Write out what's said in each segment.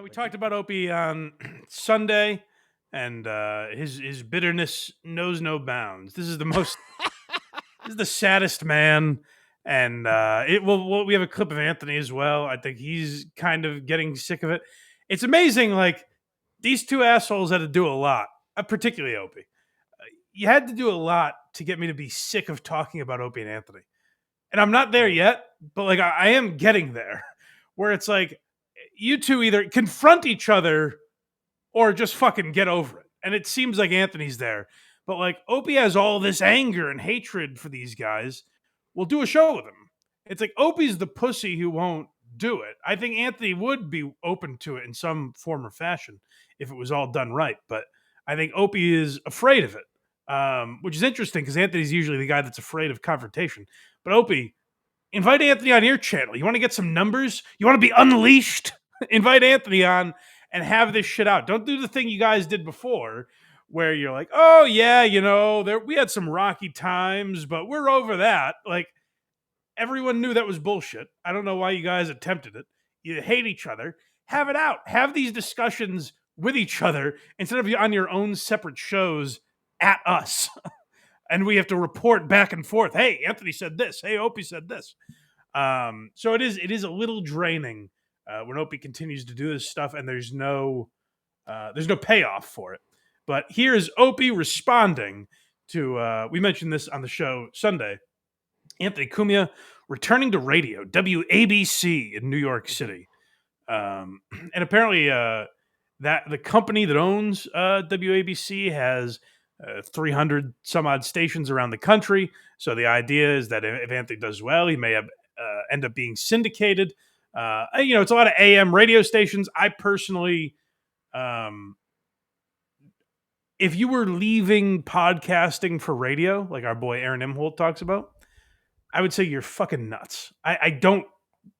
We talked about Opie on Sunday, and his bitterness knows no bounds. This is the most, this is the saddest man, and we have a clip of Anthony as well. I think he's kind of getting sick of it. It's amazing, like these two assholes had to do a lot, particularly Opie. You had to do a lot to get me to be sick of talking about Opie and Anthony, and I'm not there yet, but like I am getting there, where it's like you two either confront each other or just fucking get over it. And it seems like Anthony's there. But like Opie has all this anger and hatred for these guys. We'll do a show with him. It's like Opie's the pussy who won't do it. I think Anthony would be open to it in some form or fashion if it was all done right. But I think Opie is afraid of it, which is interesting because Anthony's usually the guy that's afraid of confrontation. But Opie, invite Anthony on your channel. You want to get some numbers? You want to be unleashed? Invite Anthony on and have this shit out. Don't do the thing you guys did before where you're like, oh, yeah, we had some rocky times, but we're over that. Like, everyone knew that was bullshit. I don't know why you guys attempted it. You hate each other. Have it out. Have these discussions with each other instead of on your own separate shows at us. And we have to report back and forth. Hey, Anthony said this. Hey, Opie said this. So it is a little draining when Opie continues to do this stuff, and there's no payoff for it. But here's Opie responding to. We mentioned this on the show Sunday. Anthony Cumia returning to radio, WABC in New York City, and apparently that the company that owns WABC has 300 some odd stations around the country. So the idea is that if Anthony does well, he may end up being syndicated. It's a lot of AM radio stations. I personally, if you were leaving podcasting for radio, like our boy Aaron Imholt talks about, I would say you're fucking nuts. I don't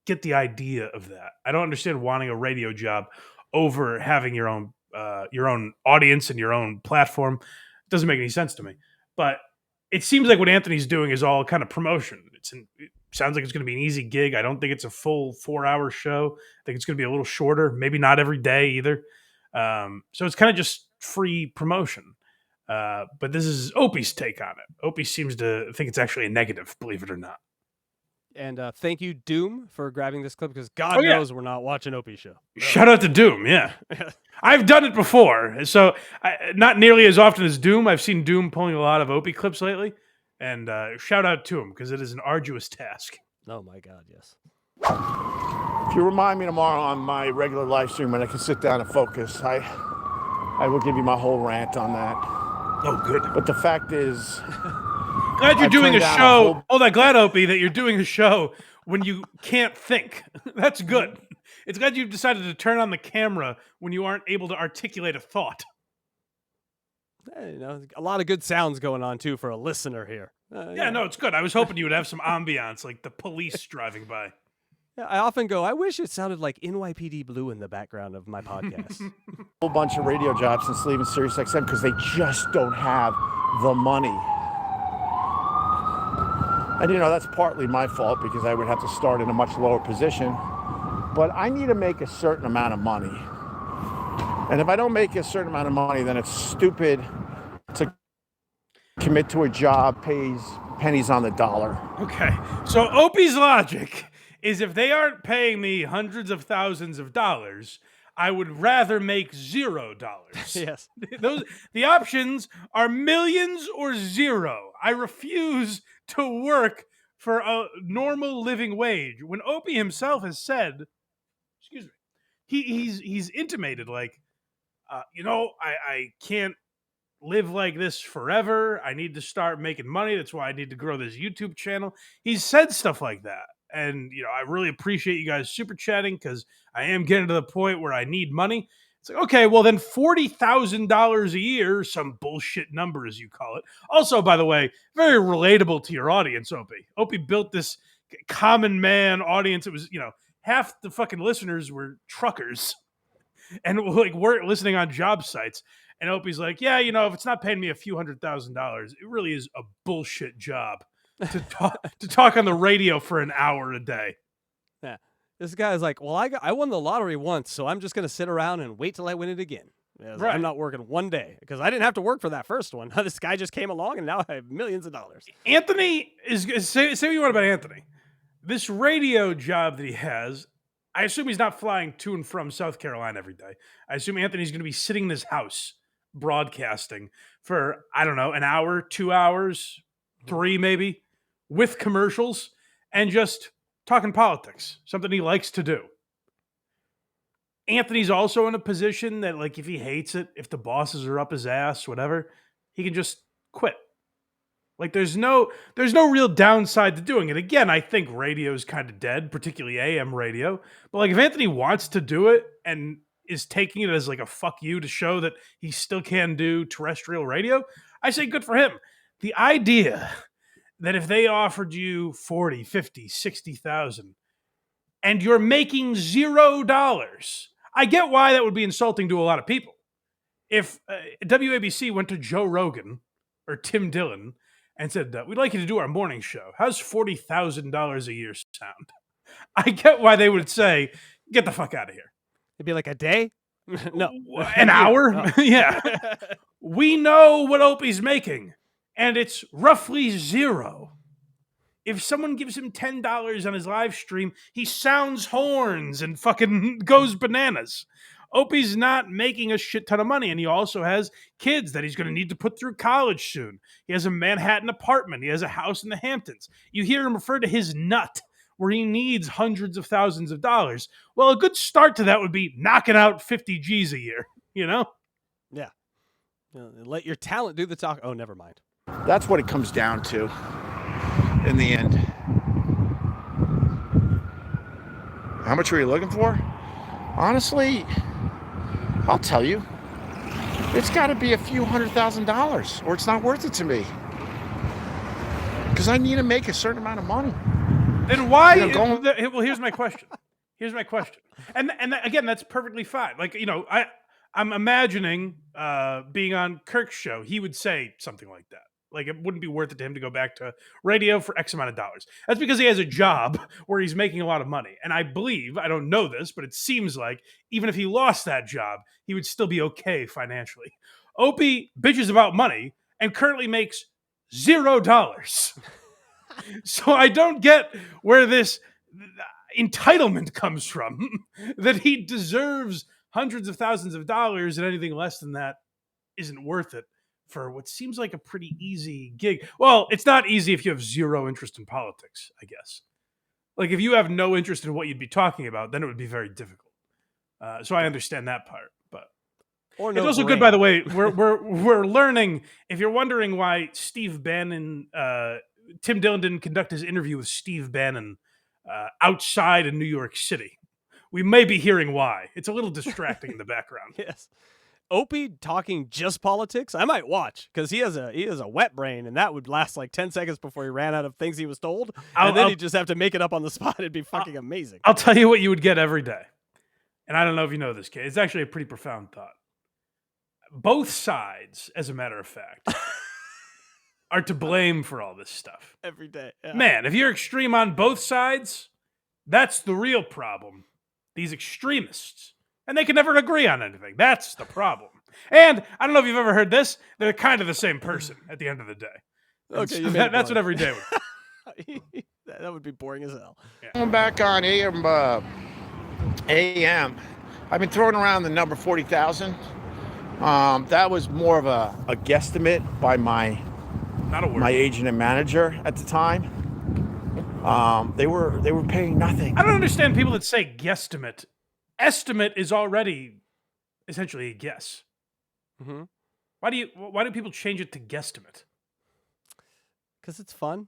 get the idea of that. I don't understand wanting a radio job over having your own audience and your own platform. Doesn't make any sense to me. But it seems like what Anthony's doing is all kind of promotion. It sounds like it's going to be an easy gig. I don't think it's a full 4-hour show. I think it's going to be a little shorter, maybe not every day either. So it's kind of just free promotion. But this is Opie's take on it. Opie seems to think it's actually a negative, believe it or not. And thank you, Doom, for grabbing this clip because God knows we're not watching Opie's show. Shout out to Doom, yeah. I've done it before. So not nearly as often as Doom. I've seen Doom pulling a lot of Opie clips lately. And shout out to him because it is an arduous task. Oh, my God, yes. If you remind me tomorrow on my regular live stream when I can sit down and focus, I will give you my whole rant on that. Oh, good. But the fact is... Glad you're doing a show. Glad, Opie, that you're doing a show when you can't think. That's good. It's glad you've decided to turn on the camera when you aren't able to articulate a thought. A lot of good sounds going on, too, for a listener here. No, it's good. I was hoping you would have some ambiance, like the police driving by. Yeah, I often go, I wish it sounded like NYPD Blue in the background of my podcast. A whole bunch of radio jobs since leaving SiriusXM because they just don't have the money. And, that's partly my fault because I would have to start in a much lower position. But I need to make a certain amount of money. And if I don't make a certain amount of money, then it's stupid to commit to a job, pays pennies on the dollar. Okay. So Opie's logic is if they aren't paying me hundreds of thousands of dollars, I would rather make $0. Yes. The options are millions or zero. I refuse to work for a normal living wage. When Opie himself has said, excuse me, he's intimated like, I can't live like this forever. I need to start making money. That's why I need to grow this YouTube channel. He's said stuff like that. And, I really appreciate you guys super chatting because I am getting to the point where I need money. It's like, okay, well then $40,000 a year, some bullshit number as you call it. Also, by the way, very relatable to your audience, Opie. Opie built this common man audience. It was, half the fucking listeners were truckers and like weren't listening on job sites. And Opie's like, yeah, if it's not paying me a few $100,000, it really is a bullshit job to talk on the radio for an hour a day. Yeah. This guy's like, well, I won the lottery once, so I'm just going to sit around and wait till I win it again. Right. I'm not working one day because I didn't have to work for that first one. This guy just came along, and now I have millions of dollars. Anthony is say what you want about Anthony. This radio job that he has, I assume he's not flying to and from South Carolina every day. I assume Anthony's going to be sitting in his house broadcasting for, I don't know, an hour, 2 hours, 3 maybe, with commercials and just talking politics, something he likes to do. Anthony's also in a position that, like, if he hates it, if the bosses are up his ass, whatever, he can just quit. Like, there's no real downside to doing it. Again, I think radio is kind of dead, particularly AM radio. But like, if Anthony wants to do it and is taking it as like a fuck you to show that he still can do terrestrial radio, I say good for him. The idea that if they offered you 40, 50, 60,000 and you're making $0, I get why that would be insulting to a lot of people. If WABC went to Joe Rogan or Tim Dillon and said, we'd like you to do our morning show. How's $40,000 a year sound? I get why they would say, get the fuck out of here. It'd be like a day? No. An hour? Oh. Yeah. We know what Opie's making, and it's roughly 0. If someone gives him $10 on his live stream, he sounds horns and fucking goes bananas. Opie's not making a shit ton of money, and he also has kids that he's going to need to put through college soon. He has a Manhattan apartment. He has a house in the Hamptons. You hear him refer to his nut, where he needs hundreds of thousands of dollars. Well, a good start to that would be knocking out 50 G's a year, you know? Yeah. Let your talent do the talk. Oh, never mind. That's what it comes down to in the end. How much were you looking for? Honestly, I'll tell you, it's got to be a few $100,000 or it's not worth it to me. Because I need to make a certain amount of money. Then why? Well, here's my question. And again, that's perfectly fine. Like, you know, I'm imagining being on Kirk's show. He would say something like that. Like, it wouldn't be worth it to him to go back to radio for X amount of dollars. That's because he has a job where he's making a lot of money. And I believe, I don't know this, but it seems like even if he lost that job, he would still be okay financially. Opie bitches about money and currently makes $0. So I don't get where this entitlement comes from, that he deserves hundreds of thousands of dollars and anything less than that isn't worth it for what seems like a pretty easy gig. Well, it's not easy if you have 0 interest in politics, I guess. Like, if you have no interest in what you'd be talking about, then it would be very difficult. So I understand that part, but or no it's also brain. good, by the way. We're learning. If you're wondering why Steve Bannon, Tim Dillon didn't conduct his interview with Steve Bannon outside in New York City, we may be hearing why. It's a little distracting in the background. Yes. Opie talking just politics, I might watch because he has a wet brain, and that would last like 10 seconds before he ran out of things he was told, and then he'd just have to make it up on the spot. It'd be fucking amazing. I'll tell you what you would get every day, and I don't know if you know this, kid. It's actually a pretty profound thought. Both sides, as a matter of fact, are to blame for all this stuff. Every day. Yeah. Man, if you're extreme on both sides, that's the real problem. These extremists. And they can never agree on anything. That's the problem. And I don't know if you've ever heard this. They're kind of the same person at the end of the day. Okay, so that's what every day would be. That would be boring as hell. Yeah. Going back on AM, I've been throwing around the number 40,000. That was more of a guesstimate by my agent and manager at the time. They were paying nothing. I don't understand people that say guesstimate. Estimate is already essentially a guess. Mm-hmm. Why do people change it to guesstimate? Because it's fun.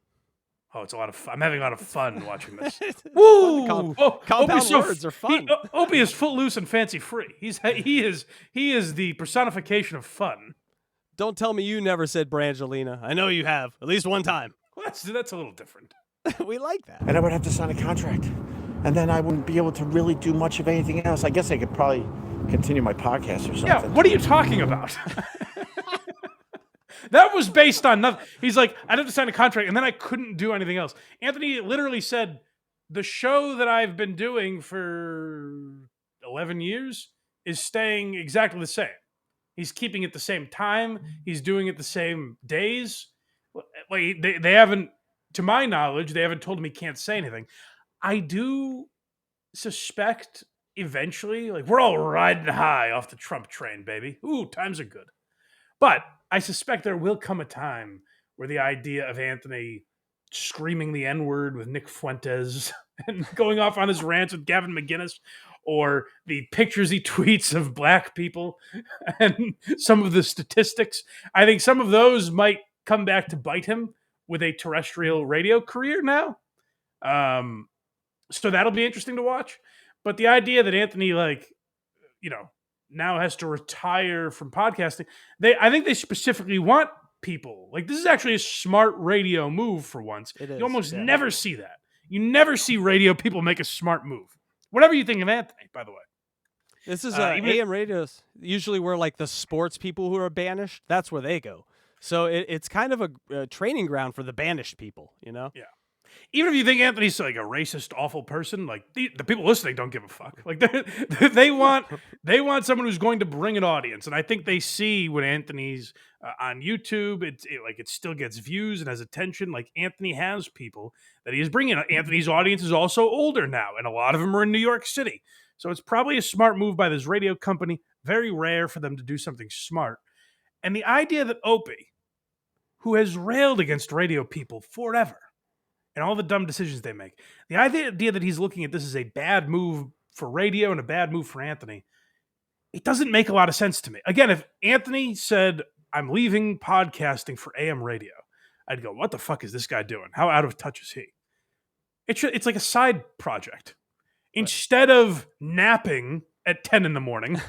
Oh, it's a lot of fun. I'm having a lot of fun watching this. Woo! Compound words are fun. Opie is footloose and fancy free. He is the personification of fun. Don't tell me you never said Brangelina. I know you have, at least one time. Well, that's a little different. We like that. And I would have to sign a contract. And then I wouldn't be able to really do much of anything else. I guess I could probably continue my podcast or something. Yeah, what are you talking about? That was based on nothing. He's like, I'd have to sign a contract, and then I couldn't do anything else. Anthony literally said the show that I've been doing for 11 years is staying exactly the same. He's keeping it the same time. He's doing it the same days. Like they haven't, to my knowledge, they haven't told him he can't say anything. I do suspect eventually, like we're all riding high off the Trump train, baby. Ooh, times are good. But I suspect there will come a time where the idea of Anthony screaming the N-word with Nick Fuentes and going off on his rants with Gavin McInnes, or the pictures he tweets of black people and some of the statistics, I think some of those might come back to bite him with a terrestrial radio career now. So that'll be interesting to watch. But the idea that Anthony, like, now has to retire from podcasting, I think they specifically want people. Like, this is actually a smart radio move for once. It is, you almost never see that. You never see radio people make a smart move. Whatever you think of Anthony, by the way. This is AM radios. Usually where like the sports people who are banished, that's where they go. So it's kind of a training ground for the banished people, Yeah. Even if you think Anthony's like a racist, awful person, like the people listening don't give a fuck. Like they want someone who's going to bring an audience, and I think they see when Anthony's on YouTube, it still gets views and has attention. Like Anthony has people that he is bringing. Anthony's audience is also older now, and a lot of them are in New York City, so it's probably a smart move by this radio company. Very rare for them to do something smart, and the idea that Opie, who has railed against radio people forever, and all the dumb decisions they make, the idea that he's looking at this as a bad move for radio and a bad move for Anthony, it doesn't make a lot of sense to me. Again, if Anthony said, I'm leaving podcasting for AM radio, I'd go, what the fuck is this guy doing? How out of touch is he? It's like a side project. Instead of napping at 10 in the morning,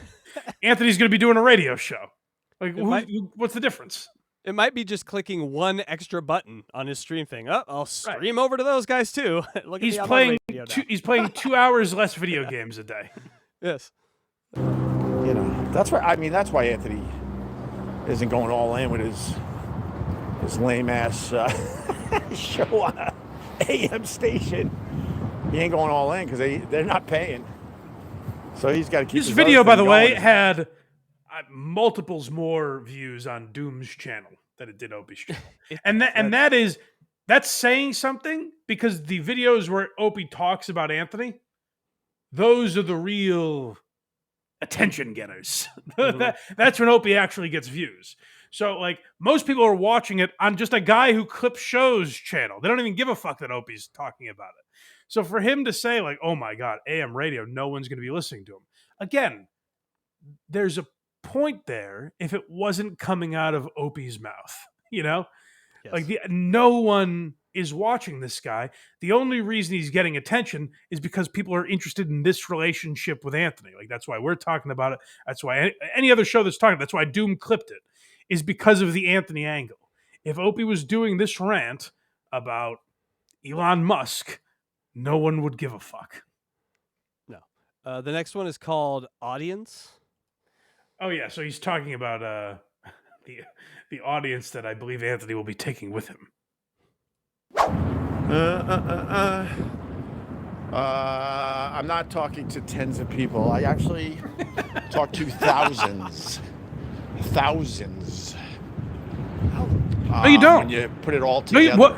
Anthony's going to be doing a radio show. Like, what's the difference? It might be just clicking one extra button on his stream thing. Oh, I'll stream over to those guys too. Look he's playing. He's playing 2 hours less video games a day. Yes. That's why. I mean, that's why Anthony isn't going all in with his lame ass show on a AM station. He ain't going all in because they're not paying. So he's got to keep his video. By the way, had multiples more views on Doom's channel than it did Opie's channel. That's saying something, because the videos where Opie talks about Anthony, those are the real attention getters. That's when Opie actually gets views. So like most people are watching it on just a guy who clips shows channel. They don't even give a fuck that Opie's talking about it. So for him to say like, oh my God, AM radio, no one's going to be listening to him. Again, there's a point there if it wasn't coming out of Opie's mouth, Yes. Like no one is watching this guy. The only reason he's getting attention is because people are interested in this relationship with Anthony. Like that's why we're talking about it. That's why any other show that's talking, that's why Doom clipped it, is because of the Anthony angle. If Opie was doing this rant about Elon Musk, no one would give a fuck. No. The next one is called Audience. Oh yeah, so he's talking about the audience that I believe Anthony will be taking with him. I'm not talking to tens of people. I actually talk to thousands. Thousands. No, you don't. When you put it all together. No,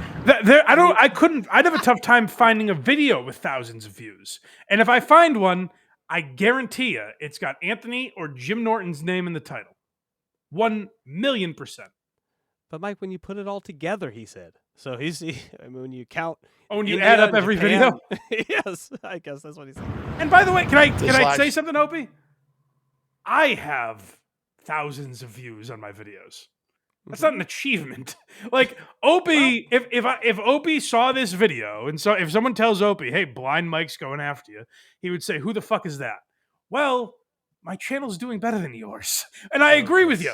I'd have a tough time finding a video with thousands of views. And if I find one, I guarantee you it's got Anthony or Jim Norton's name in the title. 1,000,000%. But Mike, when you put it all together, he said. So when you count. Oh, when you add up every video? Yes, I guess that's what he said. And by the way, can I say something, Opie? I have thousands of views on my videos. That's not an achievement. Like Opie, if Opie saw this video, and so if someone tells Opie, "Hey, Blind Mike's going after you," he would say, "Who the fuck is that?" Well, my channel's doing better than yours, and I agree with you.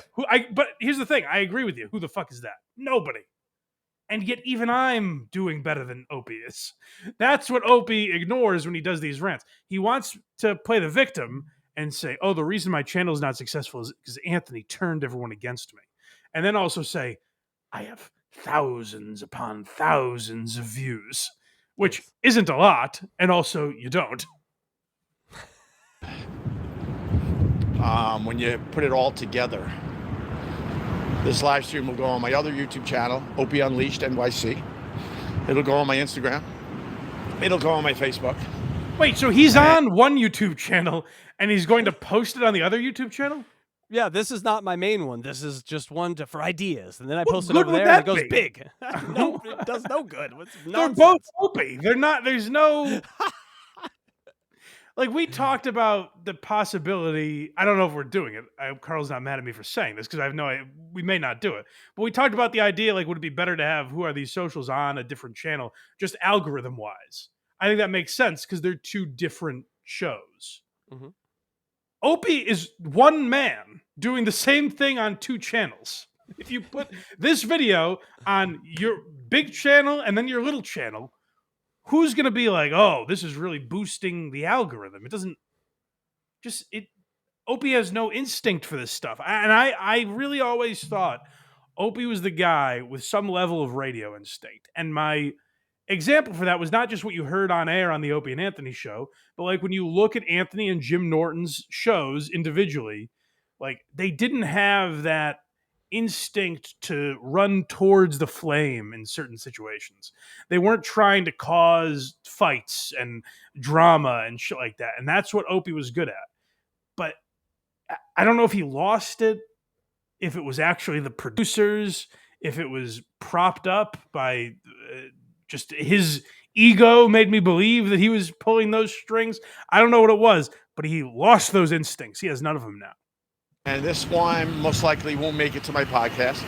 But here's the thing: I agree with you. Who the fuck is that? Nobody. And yet, even I'm doing better than Opie is. That's what Opie ignores when he does these rants. He wants to play the victim and say, "Oh, the reason my channel is not successful is because Anthony turned everyone against me." And then also say, I have thousands upon thousands of views. which isn't a lot, and also you don't. When you put it all together, this live stream will go on my other YouTube channel, Opie Unleashed NYC. It'll go on my Instagram. It'll go on my Facebook. Wait, so he's on one YouTube channel and he's going to post it on the other YouTube channel? Yeah, this is not my main one. This is just one for ideas, and then I post it over there, and it goes big. No, it does no good. They're both Opie. They're not. There's no. Like, we talked about the possibility. I don't know if we're doing it. Carl's not mad at me for saying this because I have no idea. We may not do it. But we talked about the idea, like, would it be better to have Who Are These Socials on a different channel, just algorithm wise? I think that makes sense because they're two different shows. Mm-hmm. Opie is one man doing the same thing on two channels. If you put this video on your big channel and then your little channel, who's going to be like, oh, this is really boosting the algorithm? It doesn't just, Opie has no instinct for this stuff. I really always thought Opie was the guy with some level of radio instinct. And my example for that was not just what you heard on air on the Opie and Anthony show, but like when you look at Anthony and Jim Norton's shows individually, like they didn't have that instinct to run towards the flame in certain situations. They weren't trying to cause fights and drama and shit like that. And that's what Opie was good at. But I don't know if he lost it, if it was actually the producers, if it was propped up by just his ego made me believe that he was pulling those strings. I don't know what it was, but he lost those instincts. He has none of them now. And this one most likely won't make it to my podcast.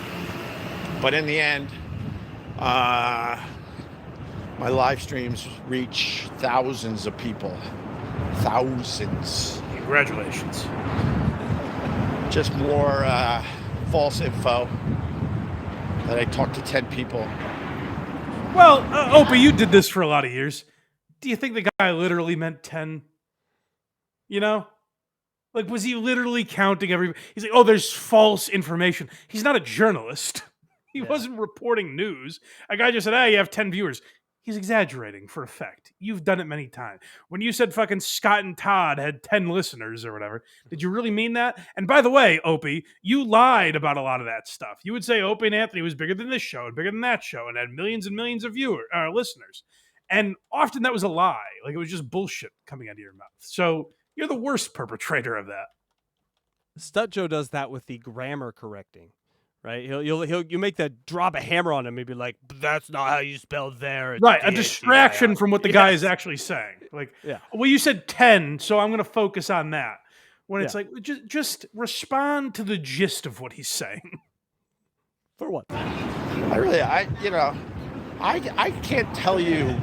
But in the end, my live streams reach thousands of people. Thousands. Congratulations. Just more false info that I talked to 10 people. Well, Opie, you did this for a lot of years. Do you think the guy literally meant 10? You know? Like, was he literally counting every... He's like, oh, there's false information. He's not a journalist. He wasn't reporting news. A guy just said, hey, you have 10 viewers. He's exaggerating for effect. You've done it many times. When you said fucking Scott and Todd had 10 listeners or whatever, did you really mean that? And by the way, Opie, you lied about a lot of that stuff. You would say Opie and Anthony was bigger than this show and bigger than that show and had millions and millions of listeners. And often that was a lie. Like, it was just bullshit coming out of your mouth. So... you're the worst perpetrator of that. Stut Joe does that with the grammar correcting, right? You make that, drop a hammer on him and be like, that's not how you spell there. Right, a distraction from what the guy is actually saying. Like, well, you said 10, so I'm going to focus on that. When it's like, just respond to the gist of what he's saying. For what? I can't tell you.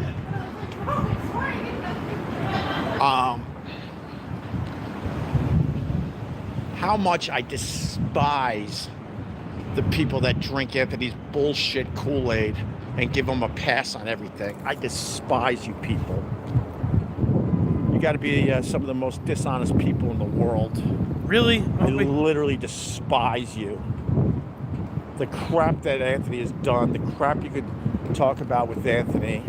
How much I despise the people that drink Anthony's bullshit Kool-Aid and give him a pass on everything. I despise you people. You got to be some of the most dishonest people in the world. Really? I literally despise you. The crap that Anthony has done, the crap you could talk about with Anthony.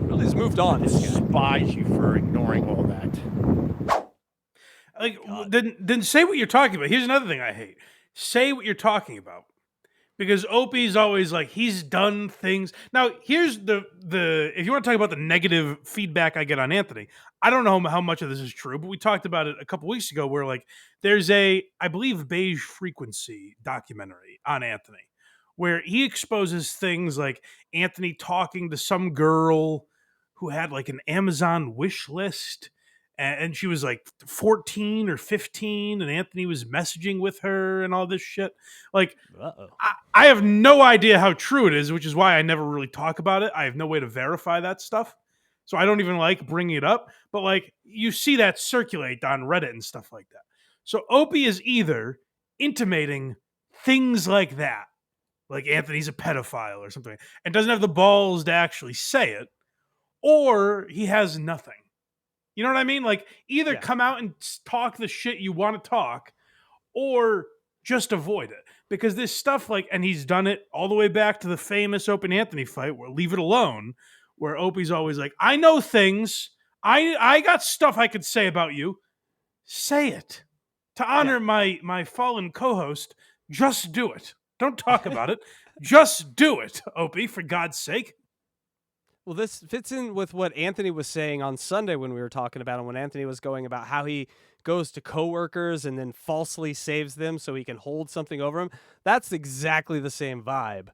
Really, he's moved on. I despise you for ignoring all that. Like, then say what you're talking about. Here's another thing I hate. Say what you're talking about. Because Opie's always like, he's done things. Now, here's the if you want to talk about the negative feedback I get on Anthony, I don't know how much of this is true, but we talked about it a couple weeks ago where, like, there's I believe, Beige Frequency documentary on Anthony where he exposes things like Anthony talking to some girl who had, like, an Amazon wish list. And she was like 14 or 15, and Anthony was messaging with her and all this shit. Like, I have no idea how true it is, which is why I never really talk about it. I have no way to verify that stuff. So I don't even like bringing it up. But, like, you see that circulate on Reddit and stuff like that. So Opie is either intimating things like that, like Anthony's a pedophile or something, and doesn't have the balls to actually say it, or he has nothing. You know what I mean? Like, either come out and talk the shit you want to talk, or just avoid it. Because this stuff, like, and he's done it all the way back to the famous Opie and Anthony fight, where Leave It Alone, where Opie's always like, I know things. I got stuff I could say about you. Say it. To honor my fallen co-host, just do it. Don't talk about it. Just do it, Opie, for God's sake. Well, this fits in with what Anthony was saying on Sunday when we were talking about him, when Anthony was going about how he goes to coworkers and then falsely saves them so he can hold something over them. That's exactly the same vibe,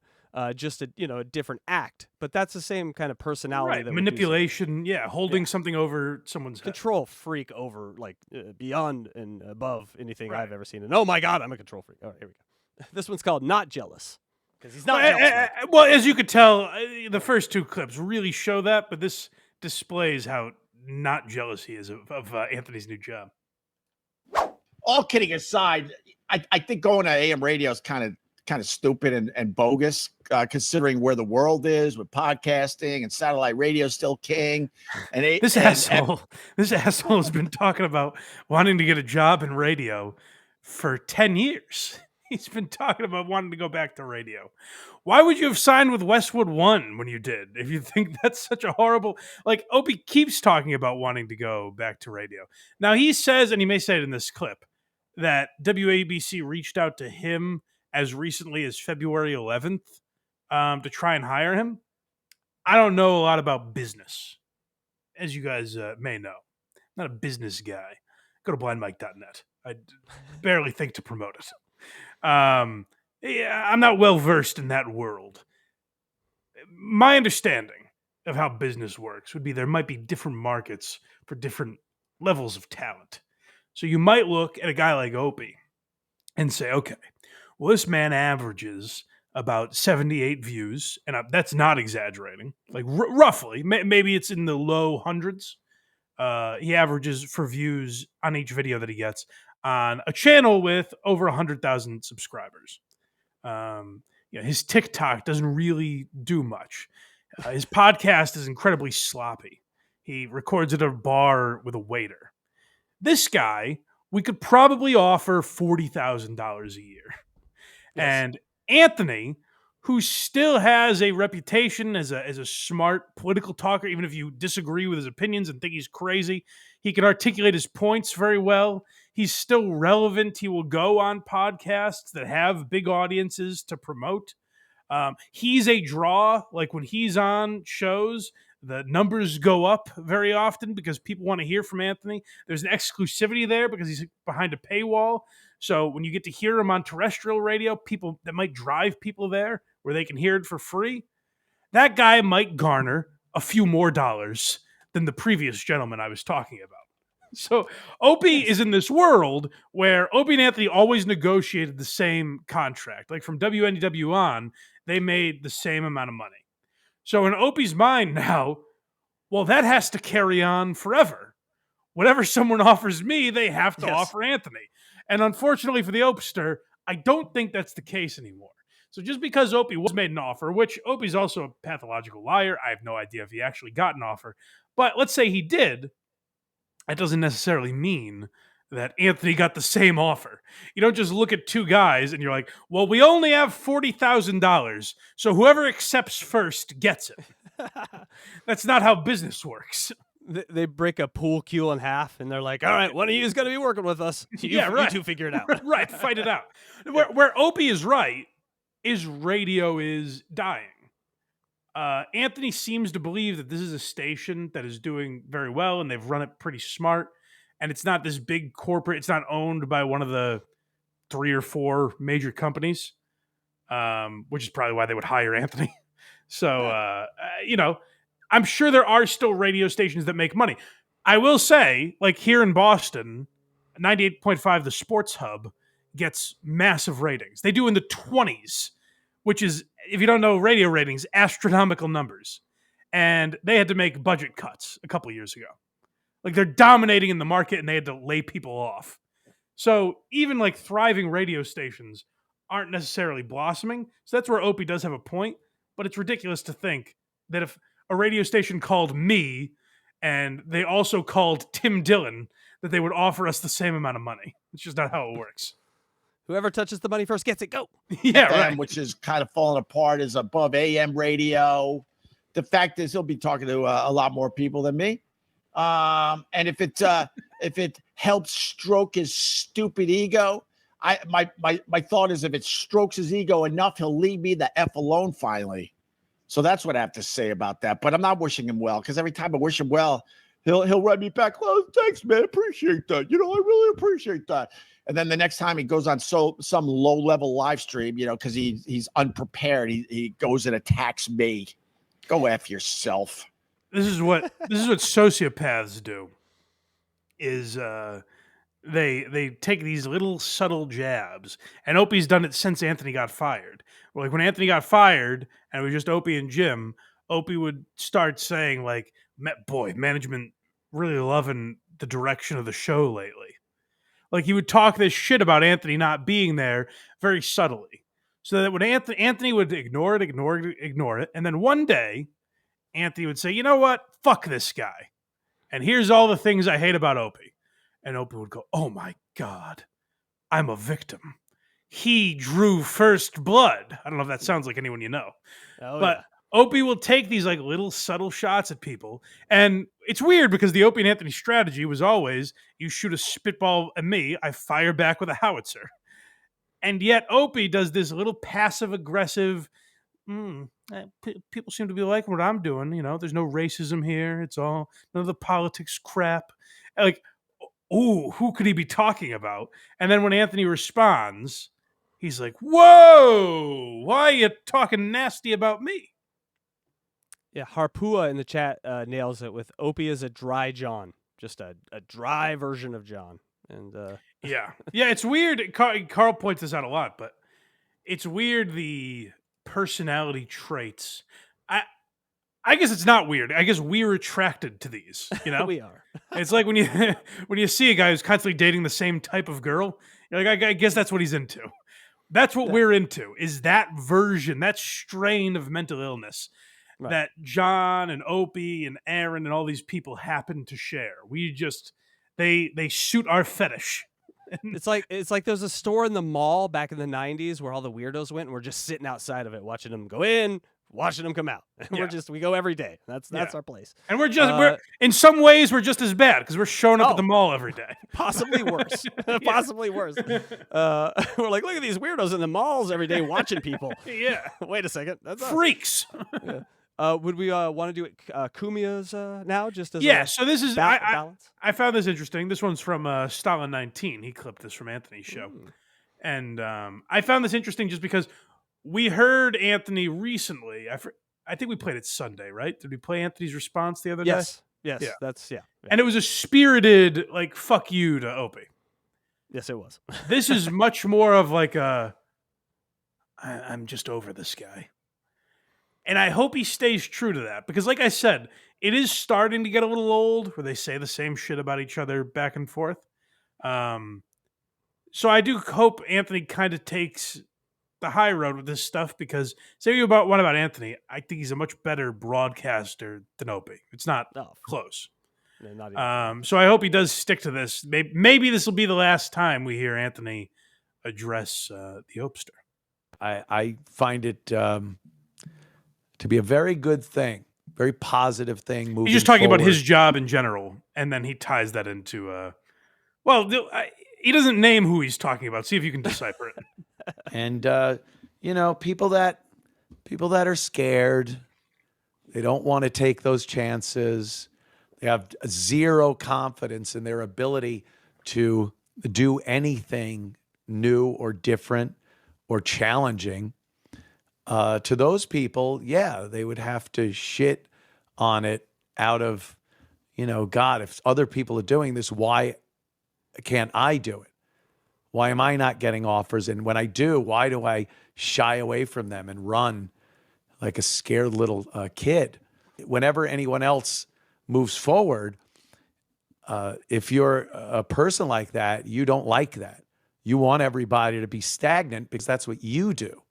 just a different act. But that's the same kind of personality. Right. That Manipulation, holding something over someone's head. Control freak over, beyond and above anything I've ever seen. And oh my God, I'm a control freak. All right, here we go. This one's called Not Jealous. Because he's not jealous. Well, as you could tell, the first two clips really show that, but this displays how not jealous he is of Anthony's new job. All kidding aside, I think going to AM radio is kind of stupid and bogus, considering where the world is with podcasting and satellite radio still king. And this asshole has been talking about wanting to get a job in radio for 10 years. He's been talking about wanting to go back to radio. Why would you have signed with Westwood One when you did? If you think that's such a horrible... Opie keeps talking about wanting to go back to radio. Now, he says, and he may say it in this clip, that WABC reached out to him as recently as February 11th to try and hire him. I don't know a lot about business, as you guys may know. I'm not a business guy. Go to blindmike.net. I barely think to promote it. I'm not well versed in that world. My understanding of how business works would be there might be different markets for different levels of talent. So you might look at a guy like Opie and say, okay, well, this man averages about 78 views, and that's not exaggerating, roughly. Maybe it's in the low hundreds. He averages for views on each video that he gets on a channel with over 100,000 subscribers. His TikTok doesn't really do much. His podcast is incredibly sloppy. He records at a bar with a waiter. This guy, we could probably offer $40,000 a year. Yes. And Anthony, who still has a reputation as a smart political talker, even if you disagree with his opinions and think he's crazy, he can articulate his points very well. He's still relevant. He will go on podcasts that have big audiences to promote. He's a draw. When he's on shows, the numbers go up very often because people want to hear from Anthony. There's an exclusivity there because he's behind a paywall. So when you get to hear him on terrestrial radio, people that might drive people there where they can hear it for free, that guy might garner a few more dollars than the previous gentleman I was talking about. So Opie is in this world where Opie and Anthony always negotiated the same contract. From WNEW on, they made the same amount of money. So in Opie's mind now, well, that has to carry on forever. Whatever someone offers me, they have to offer Anthony. And unfortunately for the Opester, I don't think that's the case anymore. So just because Opie was made an offer, which Opie's also a pathological liar, I have no idea if he actually got an offer. But let's say he did, that doesn't necessarily mean that Anthony got the same offer. You don't just look at two guys and you're like, well, we only have $40,000, so whoever accepts first gets it. That's not how business works. They break a pool cue in half, and they're like, all right, one of you is going to be working with us. You two figure it out. Right, fight it out. Where Opie is right is radio is dying. Anthony seems to believe that this is a station that is doing very well, and they've run it pretty smart. And it's not this big corporate. It's not owned by one of the 3 or 4 major companies, which is probably why they would hire Anthony. So, I'm sure there are still radio stations that make money. I will say, here in Boston, 98.5, the Sports Hub, gets massive ratings. They do in the 20s, which is, if you don't know radio ratings, astronomical numbers. And they had to make budget cuts a couple years ago. They're dominating in the market and they had to lay people off. So even thriving radio stations aren't necessarily blossoming. So that's where Opie does have a point. But it's ridiculous to think that if a radio station called me and they also called Tim Dillon, that they would offer us the same amount of money. It's just not how it works. Whoever touches the money first gets it. Go. Yeah, right. Which is kind of falling apart, is above AM radio. The fact is, he'll be talking to a lot more people than me. And if it helps stroke his stupid ego, my thought is if it strokes his ego enough, he'll leave me the F alone finally. So that's what I have to say about that. But I'm not wishing him well, because every time I wish him well, he'll write me back, "Oh, thanks, man. Appreciate that. I really appreciate that." And then the next time he goes on some low-level live stream, because he's unprepared, he goes and attacks me. Go F yourself. This is what sociopaths do. Is they take these little subtle jabs, and Opie's done it since Anthony got fired. Like when Anthony got fired, and it was just Opie and Jim, Opie would start saying like, "Boy, management really loving the direction of the show lately." Like he would talk this shit about Anthony not being there very subtly, so that when Anthony would ignore it, and then one day Anthony would say, "You know what? Fuck this guy. And here's all the things I hate about Opie." And Opie would go, "Oh my God, I'm a victim. He drew first blood." I don't know if that sounds like anyone you know. But Opie will take these like little subtle shots at people. And it's weird because the Opie and Anthony strategy was always, you shoot a spitball at me, I fire back with a howitzer. And yet Opie does this little passive aggressive, people seem to be liking what I'm doing. There's no racism here. It's all none of the politics crap. Like, ooh, who could he be talking about? And then when Anthony responds, he's like, "Whoa, why are you talking nasty about me?" Yeah, Harpua in the chat nails it with Opie is a dry John, just a dry version of John. And yeah, it's weird. Carl points this out a lot, but it's weird the personality traits. I guess it's not weird. I guess we're attracted to these. We are. It's like when you see a guy who's constantly dating the same type of girl, you're like, I guess that's what he's into. That's what we're into. Is that version, that strain of mental illness. Right. That John and Opie and Aaron and all these people happen to share. We just they suit our fetish. It's like there's a store in the mall back in the 90s where all the weirdos went, and we're just sitting outside of it watching them go in, watching them come out. We go every day. That's our place. And we're in some ways we're just as bad because we're showing up at the mall every day. Possibly worse. Possibly worse. We're like, look at these weirdos in the malls every day watching people. Yeah. Wait a second. That's freaks. Yeah. Would we want to do it Cumia's now, just as so this is balance? I found this interesting. This one's from Stalin 19. He clipped this from Anthony's show. And I found this interesting just because we heard Anthony recently. I think we played it Sunday, right? Did we play Anthony's response the other day? Yes. Yeah. And it was a spirited, like, fuck you to Opie. Yes, it was. This is much more of like I'm just over this guy. And I hope he stays true to that because, like I said, it is starting to get a little old where they say the same shit about each other back and forth. So I do hope Anthony kind of takes the high road with this stuff because say what about Anthony? I think he's a much better broadcaster than Opie. It's not close. No, not even. So I hope he does stick to this. Maybe this will be the last time we hear Anthony address the Opster. I find it to be a very good thing, very positive thing. Moving He's just talking forward. about his job in general, and then he ties that into. He doesn't name who he's talking about. See if you can decipher it. And people that are scared, they don't want to take those chances. They have zero confidence in their ability to do anything new or different or challenging. To those people, they would have to shit on it out of, God, if other people are doing this, why can't I do it? Why am I not getting offers? And when I do, why do I shy away from them and run like a scared little kid? Whenever anyone else moves forward, if you're a person like that, you don't like that. You want everybody to be stagnant because that's what you do.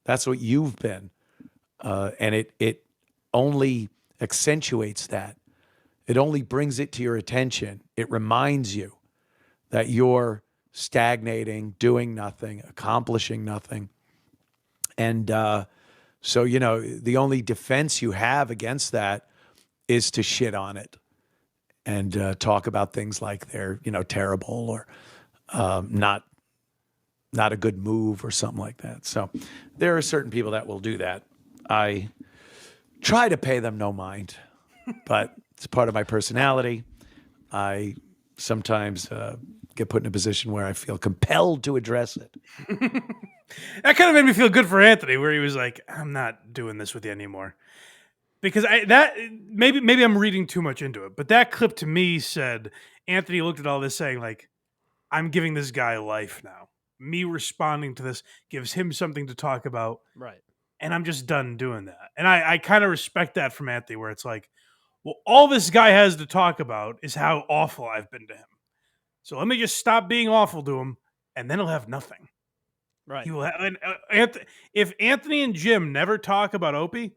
That's what you've been. And it only accentuates that. It only brings it to your attention. It reminds you that you're stagnating, doing nothing, accomplishing nothing. And So, the only defense you have against that is to shit on it and talk about things like they're, terrible or not a good move or something like that. So there are certain people that will do that. I try to pay them no mind, but it's part of my personality. I sometimes get put in a position where I feel compelled to address it. That kind of made me feel good for Anthony, where he was like, "I'm not doing this with you anymore," because maybe I'm reading too much into it, but that clip to me said Anthony looked at all this saying like, "I'm giving this guy life now. Me responding to this gives him something to talk about, Right. and I'm just done doing that." And I kind of respect that from Anthony, where it's like, well, all this guy has to talk about is how awful I've been to him. So let me just stop being awful to him, and then he'll have nothing. Right. He will if Anthony and Jim never talk about Opie,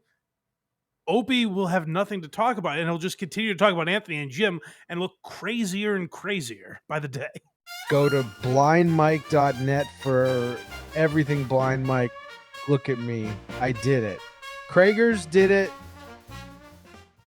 Opie will have nothing to talk about, and he'll just continue to talk about Anthony and Jim and look crazier and crazier by the day. Go to blindmike.net for everything Blind Mike. Look at me. I did it. Krager's did it.